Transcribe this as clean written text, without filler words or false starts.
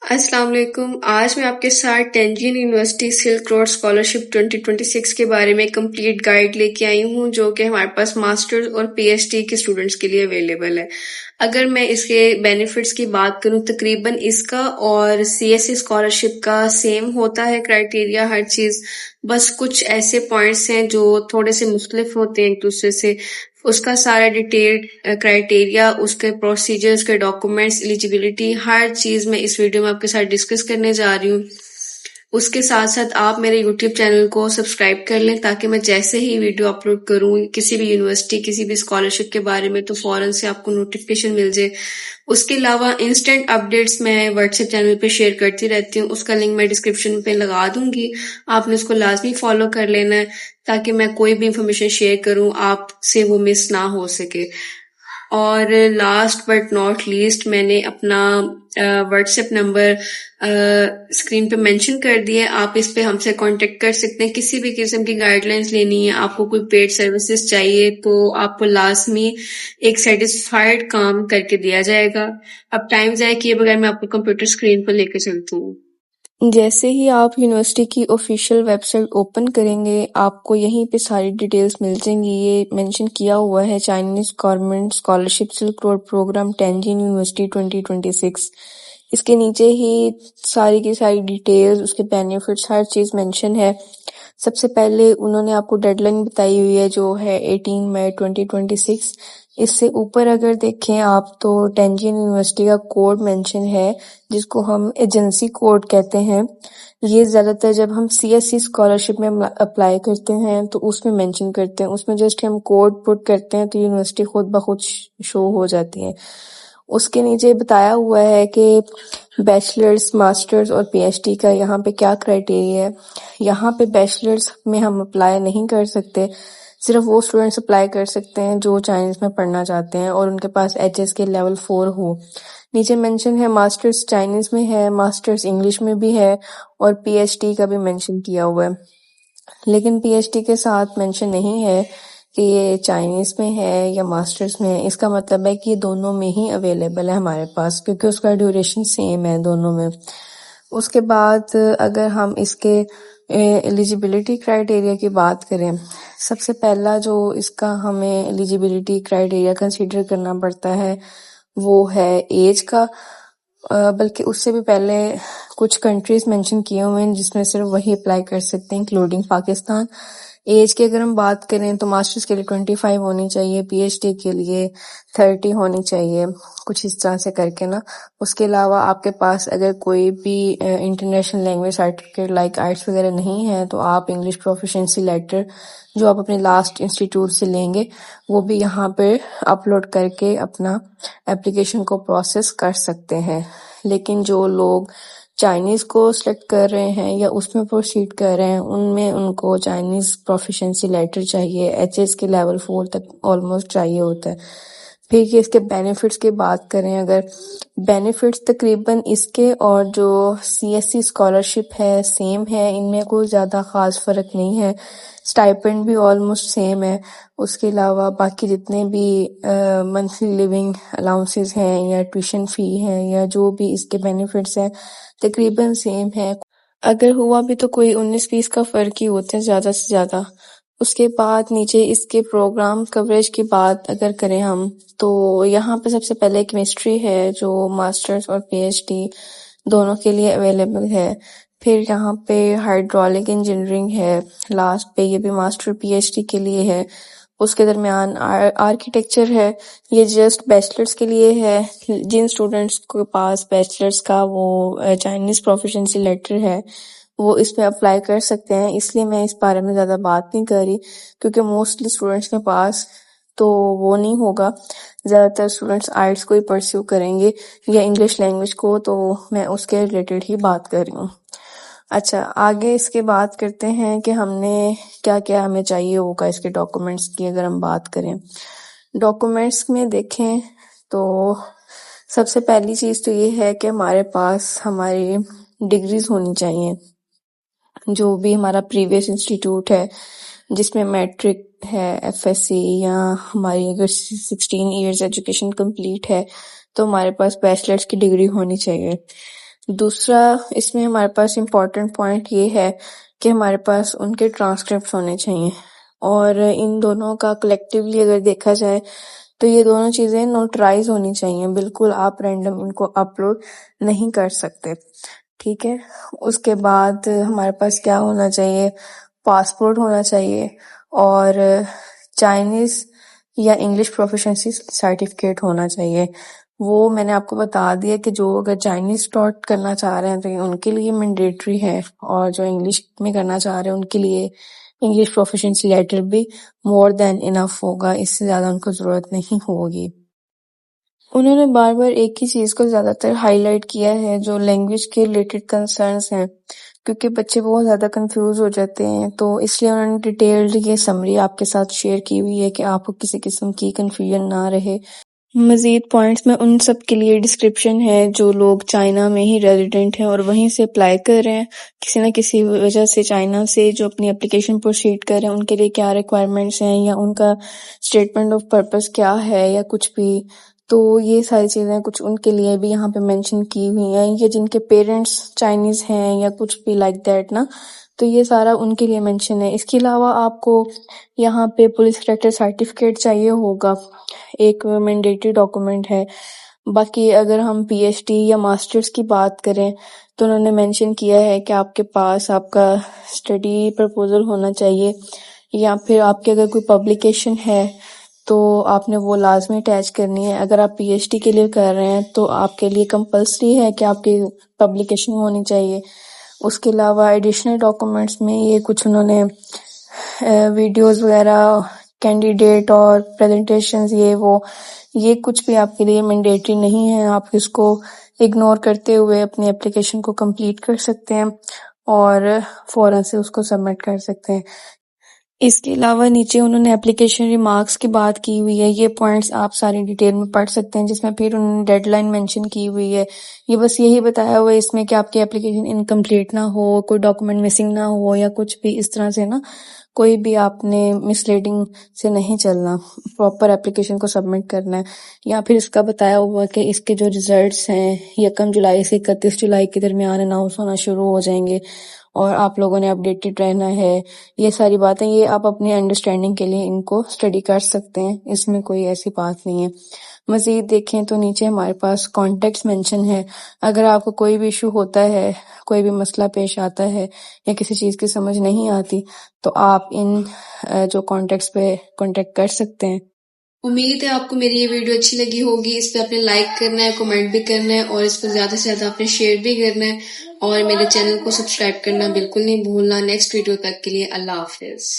السلام علیکم. آج میں آپ کے ساتھ ٹینجین یونیورسٹی سلک روڈ اسکالرشپ 2026 کے بارے میں کمپلیٹ گائیڈ لے کے آئی ہوں، جو کہ ہمارے پاس ماسٹرز اور پی ایچ ڈی کے اسٹوڈنٹس کے لیے اویلیبل ہے. اگر میں اس کے بینیفٹس کی بات کروں، تقریباً اس کا اور سی ایس سی اسکالرشپ کا سیم ہوتا ہے کرائٹیریا، ہر چیز. بس کچھ ایسے پوائنٹس ہیں جو تھوڑے سے مختلف ہوتے ہیں ایک دوسرے سے. اس کا سارا ڈیٹیلڈ کرائٹیریا، اس کے پروسیجر، اس کے ڈاکومنٹس، ایلیجیبلٹی، ہر چیز میں اس ویڈیو میں آپ کے ساتھ ڈسکس کرنے جا رہی ہوں. اس کے ساتھ ساتھ آپ میرے یوٹیوب چینل کو سبسکرائب کر لیں تاکہ میں جیسے ہی ویڈیو اپلوڈ کروں کسی بھی یونیورسٹی، کسی بھی اسکالرشپ کے بارے میں، تو فوراً سے آپ کو نوٹیفیکیشن مل جائے. اس کے علاوہ انسٹنٹ اپڈیٹس میں واٹس ایپ چینل پہ شیئر کرتی رہتی ہوں. اس کا لنک میں ڈسکرپشن پہ لگا دوں گی. آپ نے اس کو لازمی فالو کر لینا ہے تاکہ میں کوئی بھی انفارمیشن شیئر کروں آپ سے وہ مس نہ ہو سکے. اور لاسٹ بٹ ناٹ لیسٹ، میں نے اپنا واٹس ایپ نمبر اسکرین پہ مینشن کر دیا ہے. آپ اس پہ ہم سے کانٹیکٹ کر سکتے ہیں. کسی بھی قسم کی گائیڈ لائنس لینی ہے، آپ کو کوئی پیڈ سروسز چاہیے، تو آپ کو لازمی ایک سیٹسفائیڈ کام کر کے دیا جائے گا. اب ٹائم ضائع کیے بغیر میں آپ کو کمپیوٹر اسکرین پر لے کے چلتی ہوں. جیسے ہی آپ یونیورسٹی کی آفیشیل ویب سائٹ اوپن کریں گے، آپ کو یہیں پہ ساری ڈیٹیلز مل جائیں گی. یہ مینشن کیا ہوا ہے Chinese government scholarship Silk Road program Tianjin university 2026. اس کے نیچے ہی ساری کی ساری ڈیٹیلز، اس کے بینیفٹس، ہر چیز مینشن ہے. سب سے پہلے انہوں نے آپ کو ڈیڈ لائن بتائی ہوئی ہے جو ہے 18 مئی 2026. اس سے اوپر اگر دیکھیں آپ تو ٹینجین یونیورسٹی کا کوڈ مینشن ہے جس کو ہم ایجنسی کوڈ کہتے ہیں. یہ زیادہ تر جب ہم سی ایس سی اسکالرشپ میں اپلائی کرتے ہیں تو اس میں مینشن کرتے ہیں. اس میں جسٹ ہم کوڈ پٹ کرتے ہیں تو یونیورسٹی خود بخود شو ہو جاتی ہے. اس کے نیچے بتایا ہوا ہے کہ بیچلرز، ماسٹرز اور پی ایچ ڈی کا یہاں پہ کیا کرائٹیریا ہے. یہاں پہ بیچلرز میں ہم اپلائی نہیں کر سکتے. صرف وہ اسٹوڈنٹس اپلائی کر سکتے ہیں جو چائنیز میں پڑھنا چاہتے ہیں اور ان کے پاس ایچ ایس کے لیول 4 ہو. نیچے مینشن ہے ماسٹرز چائنیز میں ہے، ماسٹرز انگلش میں بھی ہے، اور پی ایچ ڈی کا بھی مینشن کیا ہوا ہے. لیکن پی ایچ ڈی کے ساتھ مینشن نہیں ہے کہ یہ چائنیز میں ہے یا ماسٹرز میں ہے. اس کا مطلب ہے کہ یہ دونوں میں ہی اویلیبل ہے ہمارے پاس، کیونکہ اس کا ڈیوریشن سیم ہے دونوں میں. اس کے بعد اگر ہم اس کے ایلیجیبلٹی کرائٹیریا کی بات کریں، سب سے پہلا جو اس کا ہمیں ایلیجیبلٹی کرائٹیریا کنسیڈر کرنا پڑتا ہے وہ ہے ایج کا. بلکہ اس سے بھی پہلے کچھ کنٹریز مینشن کیے ہوئے ہیں جس میں صرف وہی اپلائی کر سکتے ہیں انکلوڈنگ پاکستان. ایج کی اگر ہم بات کریں تو ماسٹرز کے لیے 25 ہونی چاہیے، پی ایچ ڈی کے لیے 30 ہونی چاہیے، کچھ اس طرح سے کر کے نا. اس کے علاوہ آپ کے پاس اگر کوئی بھی انٹرنیشنل لینگویج سرٹیفکیٹ لائک آئٹس وغیرہ نہیں ہے تو آپ انگلش پروفیشنسی لیٹر جو آپ اپنے لاسٹ انسٹیٹیوٹ سے لیں گے وہ بھی یہاں پہ اپلوڈ کر کے اپنا اپلیکیشن کو پروسیس کر سکتے ہیں. لیکن جو لوگ چائنیز کو سلیکٹ کر رہے ہیں یا اس میں پروسیڈ کر رہے ہیں ان کو چائنیز پروفیشنسی لیٹر چاہیے، ایچ ایس کے لیول 4 تک آلموسٹ چاہیے ہوتا ہے. پھر کہ اس کے بینیفٹس کی بات کریں، اگر بینیفٹس تقریباً اس کے اور جو سی ایس سی اسکالرشپ ہے سیم ہے، ان میں کوئی زیادہ خاص فرق نہیں ہے. اسٹائپنڈ بھی آلموسٹ سیم ہے. اس کے علاوہ باقی جتنے بھی منتھلی لیونگ الاؤنسز ہیں یا ٹیوشن فی ہیں یا جو بھی اس کے بینیفٹس ہیں تقریباً سیم ہے. اگر ہوا بھی تو کوئی 19-20 کا فرق ہی ہوتا ہے زیادہ سے زیادہ. اس کے بعد نیچے اس کے پروگرام کوریج کی بات اگر کریں ہم تو یہاں پہ سب سے پہلے کیمسٹری ہے جو ماسٹرز اور پی ایچ ڈی دونوں کے لیے اویلیبل ہے. پھر یہاں پہ ہائیڈرولک انجینئرنگ ہے لاسٹ پہ، یہ بھی ماسٹر پی ایچ ڈی کے لیے ہے. اس کے درمیان آرکیٹیکچر ہے، یہ جسٹ بیچلرز کے لیے ہے. جن اسٹوڈنٹس کے پاس بیچلرز کا وہ چائنیز پروفیشنسی لیٹر ہے وہ اس میں اپلائی کر سکتے ہیں. اس لیے میں اس بارے میں زیادہ بات نہیں کر رہی کیونکہ موسٹلی اسٹوڈنٹس کے پاس تو وہ نہیں ہوگا. زیادہ تر اسٹوڈنٹس آئٹس کو ہی پرسیو کریں گے یا انگلش لینگویج کو، تو میں اس کے ریلیٹڈ ہی بات کر رہی ہوں. اچھا، آگے اس کے بات کرتے ہیں کہ ہم نے کیا کیا ہمیں چاہیے ہوگا. اس کے ڈاکومنٹس کی اگر ہم بات کریں، ڈاکومنٹس میں دیکھیں تو سب سے پہلی چیز تو یہ ہے کہ ہمارے پاس ہماری ڈگریز ہونی چاہیے. جو بھی ہمارا پریویس انسٹیٹیوٹ ہے جس میں میٹرک ہے، ایف ایس سی، یا ہماری اگر 16 ایئرز ایجوکیشن کمپلیٹ ہے تو ہمارے پاس بیچلرز کی ڈگری ہونی چاہیے. دوسرا اس میں ہمارے پاس امپورٹنٹ پوائنٹ یہ ہے کہ ہمارے پاس ان کے ٹرانسکرپٹس ہونے چاہیے، اور ان دونوں کا کلیکٹیولی اگر دیکھا جائے تو یہ دونوں چیزیں نوٹرائز ہونی چاہیے، بالکل آپ رینڈم ان کو اپلوڈ نہیں کر سکتے، ٹھیک ہے۔ اس کے بعد ہمارے پاس کیا ہونا چاہیے، پاسپورٹ ہونا چاہیے، اور چائنیز یا انگلش پروفیشنسی سرٹیفکیٹ ہونا چاہیے۔ وہ میں نے آپ کو بتا دیا کہ جو اگر چائنیز اسٹارٹ کرنا چاہ رہے ہیں تو یہ ان کے لیے مینڈیٹری ہے، اور جو انگلش میں کرنا چاہ رہے ہیں ان کے لیے انگلش پروفیشنسی لیٹر بھی مور دین انف ہوگا، اس سے زیادہ ان کو ضرورت نہیں ہوگی۔ انہوں نے بار بار ایک ہی چیز کو زیادہ تر ہائی لائٹ کیا ہے جو لینگویج کے ریلیٹڈ کنسرنس ہیں، کیونکہ بچے بہت زیادہ کنفیوز ہو جاتے ہیں، تو اس لیے انہوں نے ڈیٹیلڈ یہ سمری آپ کے ساتھ شیئر کی ہوئی ہے کہ آپ کو کسی قسم کی کنفیوژن نہ رہے۔ مزید پوائنٹس میں ان سب کے لیے ڈسکرپشن ہے جو لوگ چائنا میں ہی ریزیڈنٹ ہیں اور وہیں سے اپلائی کر رہے ہیں، کسی نہ کسی وجہ سے چائنا سے جو اپنی اپلیکیشن پروسیڈ کر رہے ہیں ان کے لیے کیا ریکوائرمنٹس ہیں، یا ان کا اسٹیٹمنٹ آف پرپز کیا ہے، یا کچھ بھی، تو یہ ساری چیزیں کچھ ان کے لیے بھی یہاں پہ مینشن کی ہوئی ہیں، یا جن کے پیرنٹس چائنیز ہیں یا کچھ بھی لائک دیٹ نا، تو یہ سارا ان کے لیے مینشن ہے۔ اس کے علاوہ آپ کو یہاں پہ پولیس کریکٹر سرٹیفکیٹ چاہیے ہوگا، ایک مینڈیٹری ڈاکومنٹ ہے۔ باقی اگر ہم پی ایچ ڈی یا ماسٹرز کی بات کریں تو انہوں نے مینشن کیا ہے کہ آپ کے پاس آپ کا اسٹڈی پرپوزل ہونا چاہیے، یا پھر آپ کی اگر کوئی پبلیکیشن ہے تو آپ نے وہ لازمی اٹیچ کرنی ہے۔ اگر آپ پی ایچ ڈی کے لیے کر رہے ہیں تو آپ کے لیے کمپلسری ہے کہ آپ کی پبلیکیشن ہونی چاہیے۔ اس کے علاوہ ایڈیشنل ڈاکومنٹس میں یہ کچھ انہوں نے ویڈیوز وغیرہ، کینڈیڈیٹ اور پریزنٹیشنز، یہ کچھ بھی آپ کے لیے مینڈیٹری نہیں ہے، آپ اس کو اگنور کرتے ہوئے اپنی اپلیکیشن کو کمپلیٹ کر سکتے ہیں اور فوراً سے اس کو سبمٹ کر سکتے ہیں۔ اس کے علاوہ نیچے انہوں نے اپلیکیشن ریمارکس کی بات کی ہوئی ہے، یہ پوائنٹس آپ ساری ڈیٹیل میں پڑھ سکتے ہیں، جس میں پھر انہوں نے ڈیڈ لائن مینشن کی ہوئی ہے۔ یہ بس یہی بتایا ہوا ہے اس میں کہ آپ کی اپلیکیشن انکمپلیٹ نہ ہو، کوئی ڈاکومنٹ مسنگ نہ ہو، یا کچھ بھی اس طرح سے نا، کوئی بھی آپ نے مس لیڈنگ سے نہیں چلنا، پراپر اپلیکیشن کو سبمٹ کرنا ہے۔ یا پھر اس کا بتایا ہوا کہ اس کے جو ریزلٹس ہیں 1 جولائی سے 31 جولائی کے درمیان اناؤنس ہونا شروع ہو جائیں گے، اور آپ لوگوں نے اپڈیٹڈ رہنا ہے۔ یہ ساری باتیں یہ آپ اپنی انڈرسٹینڈنگ کے لیے ان کو اسٹڈی کر سکتے ہیں، اس میں کوئی ایسی بات نہیں ہے۔ مزید دیکھیں تو نیچے ہمارے پاس کانٹیکٹس مینشن ہے، اگر آپ کو کوئی بھی ایشو ہوتا ہے، کوئی بھی مسئلہ پیش آتا ہے، یا کسی چیز کی سمجھ نہیں آتی، تو آپ ان جو کانٹیکٹس پہ کانٹیکٹ کر سکتے ہیں۔ امید ہے آپ کو میری یہ ویڈیو اچھی لگی ہوگی، اس پہ آپ نے لائک کرنا ہے، کمنٹ بھی کرنا ہے، اور اس کو زیادہ سے زیادہ آپ نے شیئر بھی کرنا ہے، اور میرے چینل کو سبسکرائب کرنا بالکل نہیں بھولنا۔ نیکسٹ ویڈیو تک کے لیے اللہ حافظ۔